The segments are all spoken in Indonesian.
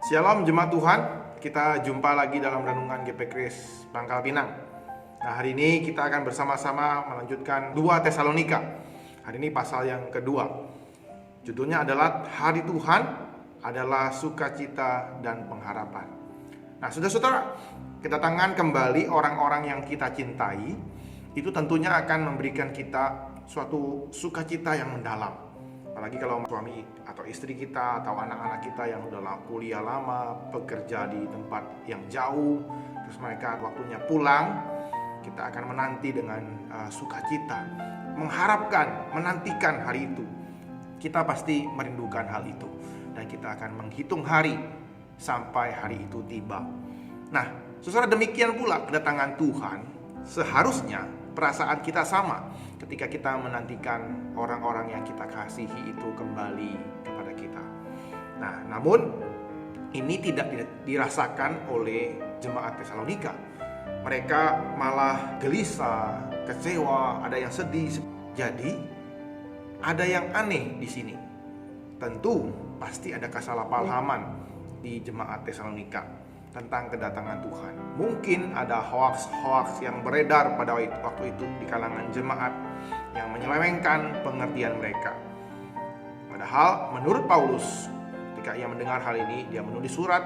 Shalom jemaat Tuhan, kita jumpa lagi dalam renungan GP Kris Pangkal Pinang. Nah, hari ini kita akan bersama-sama melanjutkan 2 Tesalonika. Hari ini pasal yang kedua. Judulnya adalah Hari Tuhan adalah sukacita dan pengharapan. Nah, saudara-saudara, kedatangan kembali orang-orang yang kita cintai itu tentunya akan memberikan kita suatu sukacita yang mendalam. Apalagi kalau suami atau istri kita atau anak-anak kita yang udah kuliah lama, bekerja di tempat yang jauh, terus mereka waktunya pulang, kita akan menanti dengan sukacita, mengharapkan, menantikan hari itu. Kita pasti merindukan hal itu dan kita akan menghitung hari sampai hari itu tiba. Nah, saudara, demikian pula kedatangan Tuhan, seharusnya perasaan kita sama ketika kita menantikan orang-orang yang kita kasihi itu kembali kepada kita. Nah, namun ini tidak dirasakan oleh jemaat Tesalonika. Mereka malah gelisah, kecewa, ada yang sedih. Jadi ada yang aneh di sini. Tentu pasti ada kesalahpahaman di jemaat Tesalonika tentang kedatangan Tuhan. Mungkin ada hoaks-hoaks yang beredar pada waktu itu di kalangan jemaat yang menyelewengkan pengertian mereka. Padahal menurut Paulus, ketika ia mendengar hal ini, dia menulis surat.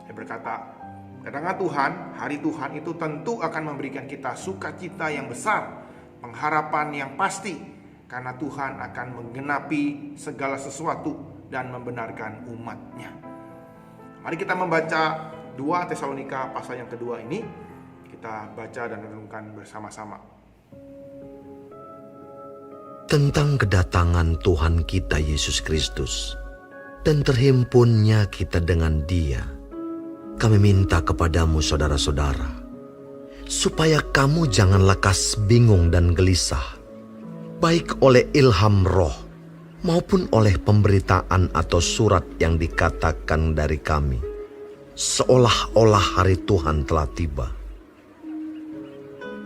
Dia berkata, kedatangan Tuhan, hari Tuhan itu tentu akan memberikan kita sukacita yang besar, pengharapan yang pasti, karena Tuhan akan menggenapi segala sesuatu dan membenarkan umatnya. Mari kita membaca 2 Tesalonika pasal yang kedua ini. Kita baca dan renungkan bersama-sama. Tentang kedatangan Tuhan kita Yesus Kristus dan terhimpunnya kita dengan Dia, kami minta kepadamu saudara-saudara, supaya kamu jangan lekas bingung dan gelisah, baik oleh ilham roh maupun oleh pemberitaan atau surat yang dikatakan dari kami, seolah-olah hari Tuhan telah tiba.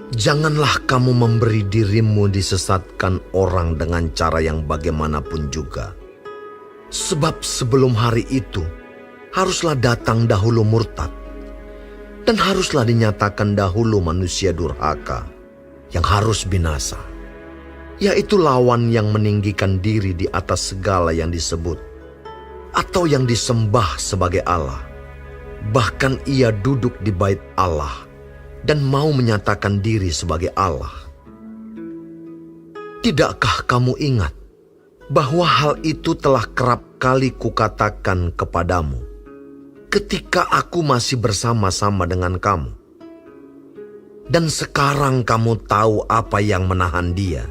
Janganlah kamu memberi dirimu disesatkan orang dengan cara yang bagaimanapun juga. Sebab sebelum hari itu, haruslah datang dahulu murtad, dan haruslah dinyatakan dahulu manusia durhaka yang harus binasa, yaitu lawan yang meninggikan diri di atas segala yang disebut atau yang disembah sebagai Allah. Bahkan ia duduk di bait Allah dan mau menyatakan diri sebagai Allah. Tidakkah kamu ingat bahwa hal itu telah kerap kali kukatakan kepadamu ketika aku masih bersama-sama dengan kamu? Dan sekarang kamu tahu apa yang menahan dia,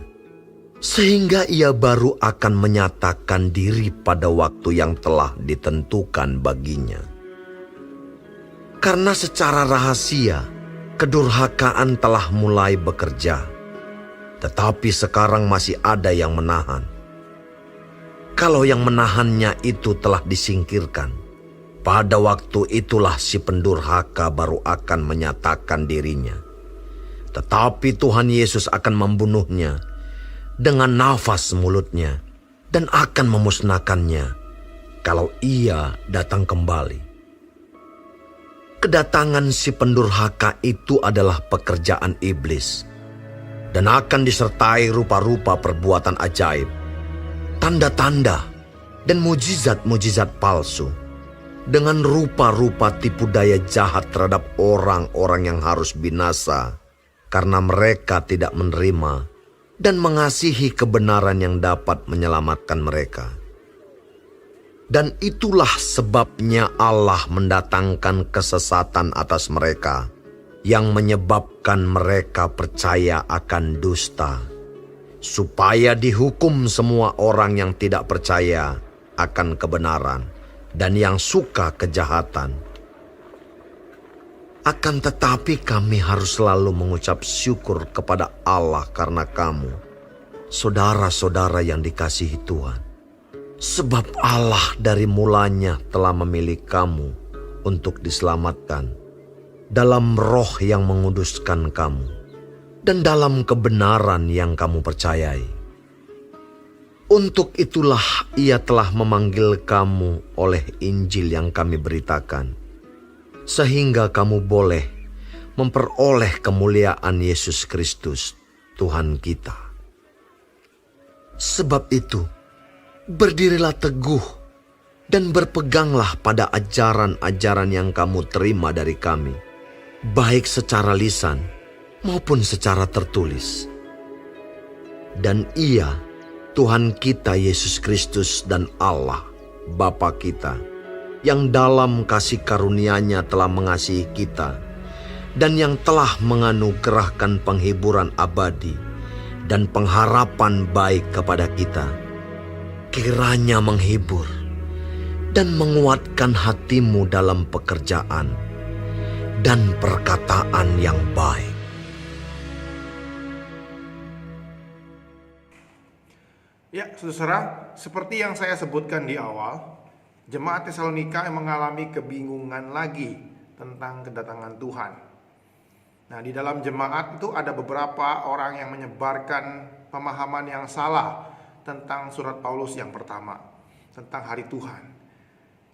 sehingga ia baru akan menyatakan diri pada waktu yang telah ditentukan baginya. Karena secara rahasia kedurhakaan telah mulai bekerja, tetapi sekarang masih ada yang menahan. Kalau yang menahannya itu telah disingkirkan, pada waktu itulah si pendurhaka baru akan menyatakan dirinya. Tetapi Tuhan Yesus akan membunuhnya dengan nafas mulutnya dan akan memusnahkannya kalau ia datang kembali. Kedatangan si pendurhaka itu adalah pekerjaan iblis dan akan disertai rupa-rupa perbuatan ajaib, tanda-tanda dan mujizat-mujizat palsu, dengan rupa-rupa tipu daya jahat terhadap orang-orang yang harus binasa karena mereka tidak menerima dan mengasihi kebenaran yang dapat menyelamatkan mereka. Dan itulah sebabnya Allah mendatangkan kesesatan atas mereka, yang menyebabkan mereka percaya akan dusta, supaya dihukum semua orang yang tidak percaya akan kebenaran dan yang suka kejahatan. Akan tetapi kami harus selalu mengucap syukur kepada Allah karena kamu, saudara-saudara yang dikasihi Tuhan. Sebab Allah dari mulanya telah memilih kamu untuk diselamatkan dalam roh yang menguduskan kamu dan dalam kebenaran yang kamu percayai. Untuk itulah Ia telah memanggil kamu oleh Injil yang kami beritakan, sehingga kamu boleh memperoleh kemuliaan Yesus Kristus, Tuhan kita. Sebab itu, berdirilah teguh dan berpeganglah pada ajaran-ajaran yang kamu terima dari kami, baik secara lisan maupun secara tertulis. Dan Ia, Tuhan kita Yesus Kristus dan Allah, Bapa kita, yang dalam kasih karunia-Nya telah mengasihi kita, dan yang telah menganugerahkan penghiburan abadi dan pengharapan baik kepada kita, kiranya menghibur dan menguatkan hatimu dalam pekerjaan dan perkataan yang baik. Ya, saudara, seperti yang saya sebutkan di awal, jemaat Tesalonika yang mengalami kebingungan lagi tentang kedatangan Tuhan. Nah, di dalam jemaat itu ada beberapa orang yang menyebarkan pemahaman yang salah tentang surat Paulus yang pertama, tentang hari Tuhan.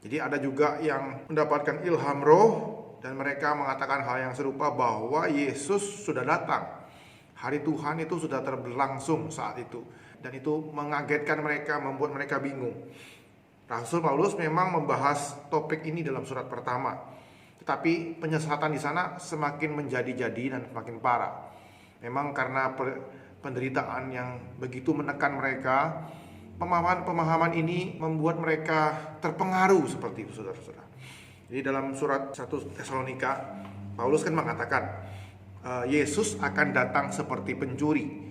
Jadi ada juga yang mendapatkan ilham roh dan mereka mengatakan hal yang serupa bahwa Yesus sudah datang. Hari Tuhan itu sudah berlangsung saat itu. Dan itu mengagetkan mereka, membuat mereka bingung. Rasul Paulus memang membahas topik ini dalam surat pertama. Tetapi penyesatan di sana semakin menjadi-jadi dan semakin parah. Memang karena penderitaan yang begitu menekan mereka, pemahaman ini membuat mereka terpengaruh seperti itu, saudara-saudara. Jadi dalam surat 1 Tesalonika, Paulus kan mengatakan, Yesus akan datang seperti pencuri.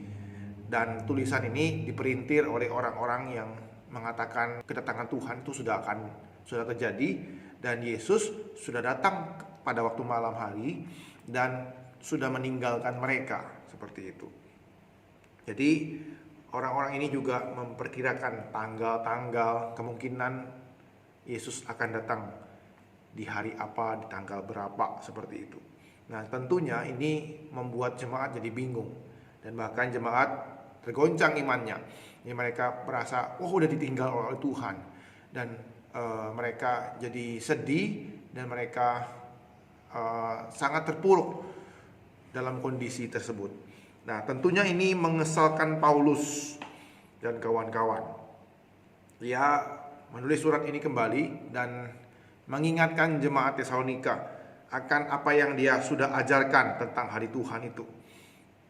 Dan tulisan ini diperintir oleh orang-orang yang mengatakan kedatangan Tuhan itu sudah terjadi, dan Yesus sudah datang pada waktu malam hari dan sudah meninggalkan mereka, seperti itu. Jadi orang-orang ini juga memperkirakan tanggal-tanggal kemungkinan Yesus akan datang di hari apa, di tanggal berapa, seperti itu. Nah, tentunya ini membuat jemaat jadi bingung, dan bahkan jemaat tergoncang imannya. Ini mereka merasa, udah ditinggal oleh Tuhan, dan mereka jadi sedih, dan mereka sangat terpuruk dalam kondisi tersebut. Nah, tentunya ini mengesalkan Paulus dan kawan-kawan. Dia menulis surat ini kembali dan mengingatkan jemaat Tesalonika akan apa yang dia sudah ajarkan tentang hari Tuhan itu.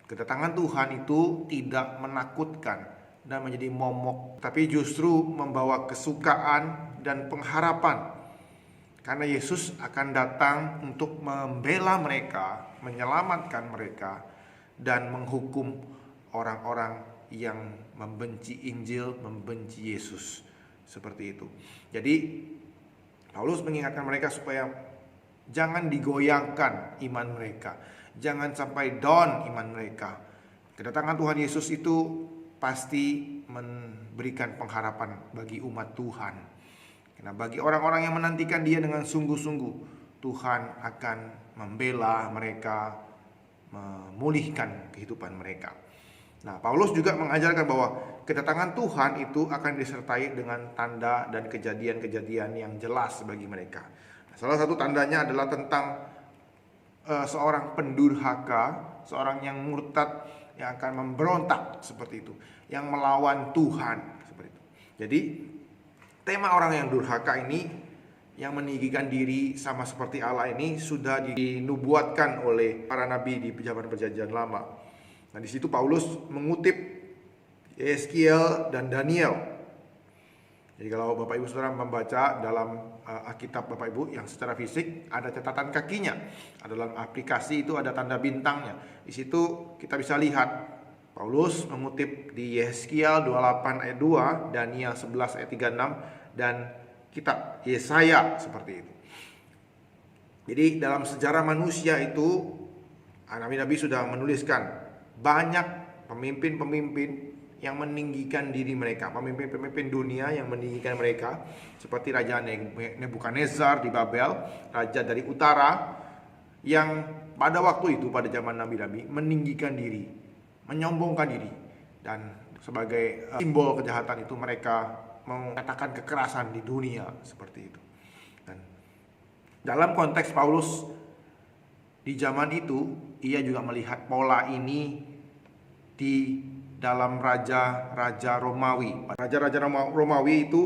Kedatangan Tuhan itu tidak menakutkan dan menjadi momok, tapi justru membawa kesukaan dan pengharapan. Karena Yesus akan datang untuk membela mereka, menyelamatkan mereka, dan menghukum orang-orang yang membenci Injil, membenci Yesus. Seperti itu. Jadi Paulus mengingatkan mereka supaya jangan digoyangkan iman mereka. Jangan sampai down iman mereka. Kedatangan Tuhan Yesus itu pasti memberikan pengharapan bagi umat Tuhan. Karena bagi orang-orang yang menantikan Dia dengan sungguh-sungguh, Tuhan akan membela mereka, memulihkan kehidupan mereka. Nah, Paulus juga mengajarkan bahwa kedatangan Tuhan itu akan disertai dengan tanda dan kejadian-kejadian yang jelas bagi mereka. Salah satu tandanya adalah tentang seorang pendurhaka, seorang yang murtad, yang akan memberontak seperti itu, yang melawan Tuhan seperti itu. Jadi tema orang yang durhaka ini, yang meninggikan diri sama seperti Allah ini, sudah dinubuatkan oleh para nabi di zaman Perjanjian Lama. Nah, di situ Paulus mengutip Yeskiel dan Daniel. Jadi kalau Bapak Ibu Saudara membaca dalam Alkitab Bapak Ibu yang secara fisik ada catatan kakinya, ada dalam aplikasi itu ada tanda bintangnya. Di situ kita bisa lihat Paulus mengutip di Yeskiel 28 ayat 2, Daniel 11 ayat 36, dan kitab Yesaya seperti itu. Jadi dalam sejarah manusia itu nabi-nabi sudah menuliskan banyak pemimpin-pemimpin yang meninggikan diri mereka, pemimpin-pemimpin dunia yang meninggikan mereka, seperti Raja Nebukadnezar di Babel, raja dari utara, yang pada waktu itu, pada zaman nabi-nabi, meninggikan diri, menyombongkan diri. Dan sebagai simbol kejahatan itu mereka mengatakan kekerasan di dunia seperti itu. Dan dalam konteks Paulus di zaman itu, ia juga melihat pola ini di dalam raja-raja Romawi. Raja-raja Romawi itu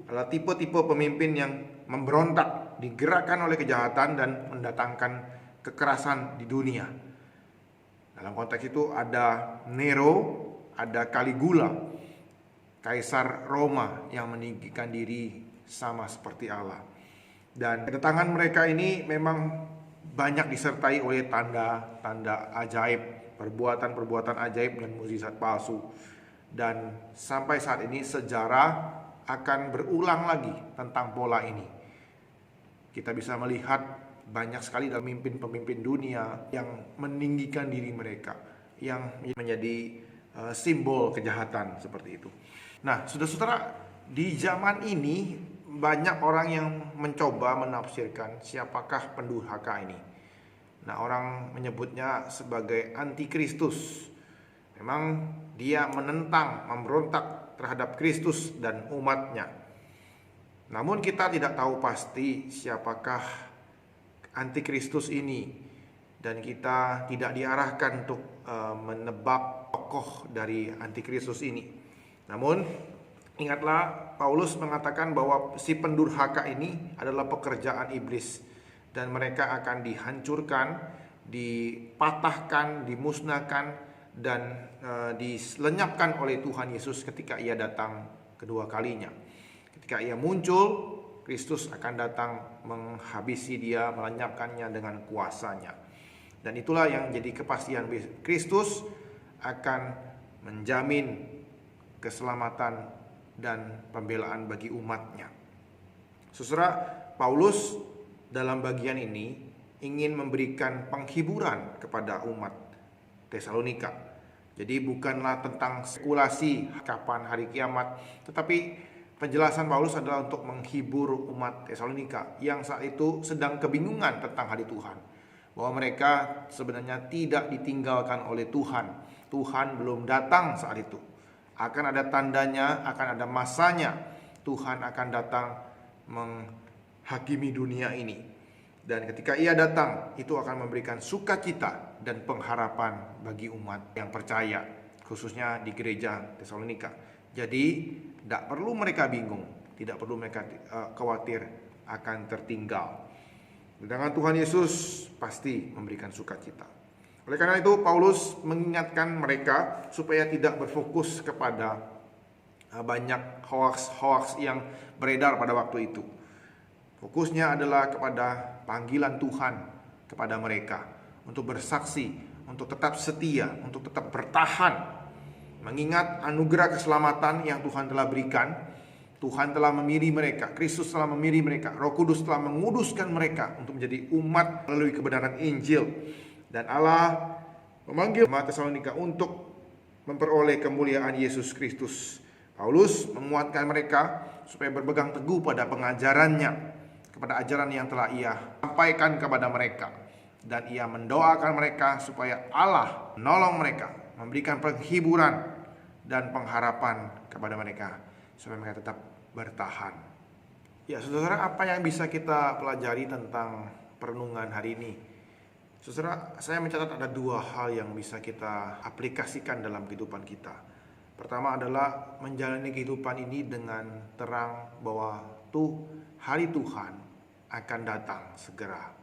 adalah tipe-tipe pemimpin yang memberontak, digerakkan oleh kejahatan dan mendatangkan kekerasan di dunia. Dalam konteks itu ada Nero, ada Caligula, kaisar Roma yang meninggikan diri sama seperti Allah. Dan kedatangan mereka ini memang banyak disertai oleh tanda-tanda ajaib, perbuatan-perbuatan ajaib dan mukjizat palsu. Dan sampai saat ini sejarah akan berulang lagi tentang pola ini. Kita bisa melihat banyak sekali dalam pemimpin-pemimpin dunia yang meninggikan diri mereka, yang menjadi simbol kejahatan seperti itu. Nah, saudara-saudara, di zaman ini banyak orang yang mencoba menafsirkan siapakah pendurhaka ini. Nah, orang menyebutnya sebagai antikristus. Memang dia menentang, memberontak terhadap Kristus dan umatnya. Namun kita tidak tahu pasti siapakah antikristus ini, dan kita tidak diarahkan untuk menebak tokoh dari antikristus ini. Namun ingatlah, Paulus mengatakan bahwa si pendurhaka ini adalah pekerjaan iblis, dan mereka akan dihancurkan, dipatahkan, dimusnahkan, dan dilenyapkan oleh Tuhan Yesus ketika ia datang kedua kalinya. Ketika ia muncul, Kristus akan datang menghabisi dia, melenyapkannya dengan kuasanya. Dan itulah yang jadi kepastian, Kristus akan menjamin keselamatan dan pembelaan bagi umatnya. Saudara, Paulus dalam bagian ini ingin memberikan penghiburan kepada umat Tesalonika. Jadi bukanlah tentang spekulasi kapan hari kiamat, tetapi penjelasan Paulus adalah untuk menghibur umat Tesalonika yang saat itu sedang kebingungan tentang hari Tuhan, bahwa mereka sebenarnya tidak ditinggalkan oleh Tuhan. Tuhan belum datang saat itu. Akan ada tandanya, akan ada masanya Tuhan akan datang menghakimi dunia ini. Dan ketika ia datang, itu akan memberikan sukacita dan pengharapan bagi umat yang percaya, khususnya di gereja Tesalonika. Jadi tidak perlu mereka bingung, tidak perlu mereka khawatir akan tertinggal. Kedatangan Tuhan Yesus pasti memberikan sukacita. Oleh karena itu, Paulus mengingatkan mereka supaya tidak berfokus kepada banyak hoaks-hoaks yang beredar pada waktu itu. Fokusnya adalah kepada panggilan Tuhan kepada mereka untuk bersaksi, untuk tetap setia, untuk tetap bertahan, mengingat anugerah keselamatan yang Tuhan telah berikan. Tuhan telah memilih mereka, Kristus telah memilih mereka, Roh Kudus telah menguduskan mereka untuk menjadi umat melalui kebenaran Injil. Dan Allah memanggil umat Tesalonika untuk memperoleh kemuliaan Yesus Kristus. Paulus menguatkan mereka supaya berpegang teguh pada pengajarannya, kepada ajaran yang telah ia sampaikan kepada mereka. Dan ia mendoakan mereka supaya Allah menolong mereka, memberikan penghiburan dan pengharapan kepada mereka, supaya mereka tetap bertahan. Ya, saudara, apa yang bisa kita pelajari tentang perenungan hari ini? Saudara, saya mencatat ada dua hal yang bisa kita aplikasikan dalam kehidupan kita. Pertama adalah menjalani kehidupan ini dengan terang bahwa hari Tuhan akan datang segera.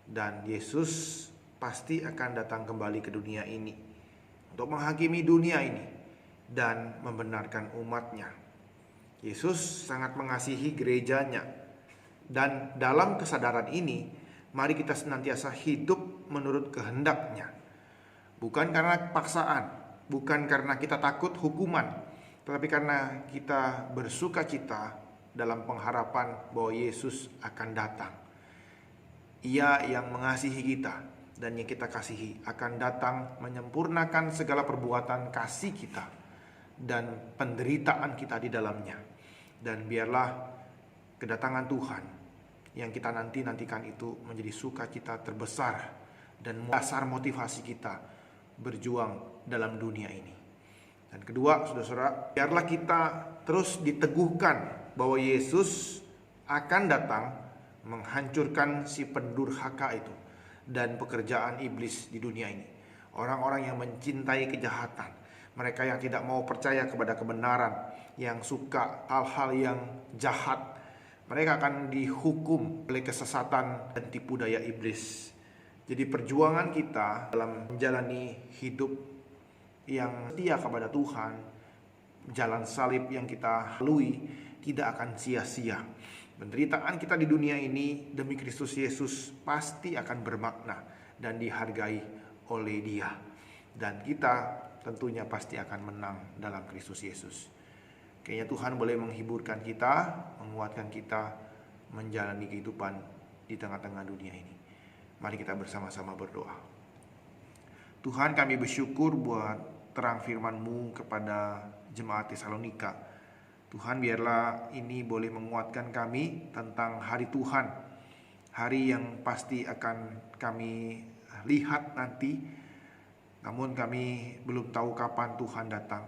Dan Yesus pasti akan datang kembali ke dunia ini untuk menghakimi dunia ini dan membenarkan umatnya. Yesus sangat mengasihi gerejanya. Dan dalam kesadaran ini, mari kita senantiasa hidup menurut kehendaknya. Bukan karena paksaan, bukan karena kita takut hukuman, tetapi karena kita bersuka cita dalam pengharapan bahwa Yesus akan datang. Ia yang mengasihi kita dan yang kita kasihi akan datang menyempurnakan segala perbuatan kasih kita dan penderitaan kita di dalamnya. Dan biarlah kedatangan Tuhan yang kita nantikan itu menjadi sukacita terbesar dan dasar motivasi kita berjuang dalam dunia ini. Dan kedua, saudara-saudara, biarlah kita terus diteguhkan bahwa Yesus akan datang menghancurkan si pendurhaka itu dan pekerjaan iblis di dunia ini. Orang-orang yang mencintai kejahatan, mereka yang tidak mau percaya kepada kebenaran, yang suka hal-hal yang jahat, mereka akan dihukum oleh kesesatan dan tipu daya iblis. Jadi perjuangan kita dalam menjalani hidup yang setia kepada Tuhan, jalan salib yang kita lalui tidak akan sia-sia. Penderitaan kita di dunia ini demi Kristus Yesus pasti akan bermakna dan dihargai oleh Dia. Dan kita tentunya pasti akan menang dalam Kristus Yesus. Kayaknya Tuhan boleh menghiburkan kita, menguatkan kita menjalani kehidupan di tengah-tengah dunia ini. Mari kita bersama-sama berdoa. Tuhan, kami bersyukur buat terang firman-Mu kepada jemaat Tesalonika. Tuhan, biarlah ini boleh menguatkan kami tentang hari Tuhan, hari yang pasti akan kami lihat nanti, namun kami belum tahu kapan Tuhan datang.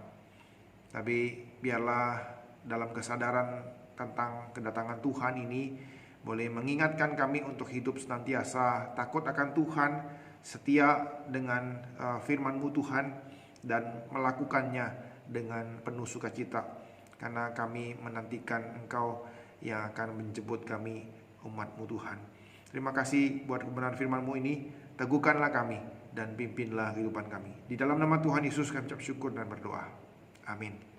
Tapi biarlah dalam kesadaran tentang kedatangan Tuhan ini boleh mengingatkan kami untuk hidup senantiasa takut akan Tuhan, setia dengan firman-Mu Tuhan, dan melakukannya dengan penuh sukacita, karena kami menantikan Engkau yang akan menjemput kami, umat-Mu Tuhan. Terima kasih buat kebenaran firman-Mu ini. Teguhkanlah kami dan pimpinlah kehidupan kami. Di dalam nama Tuhan Yesus kami ucap syukur dan berdoa. Amin.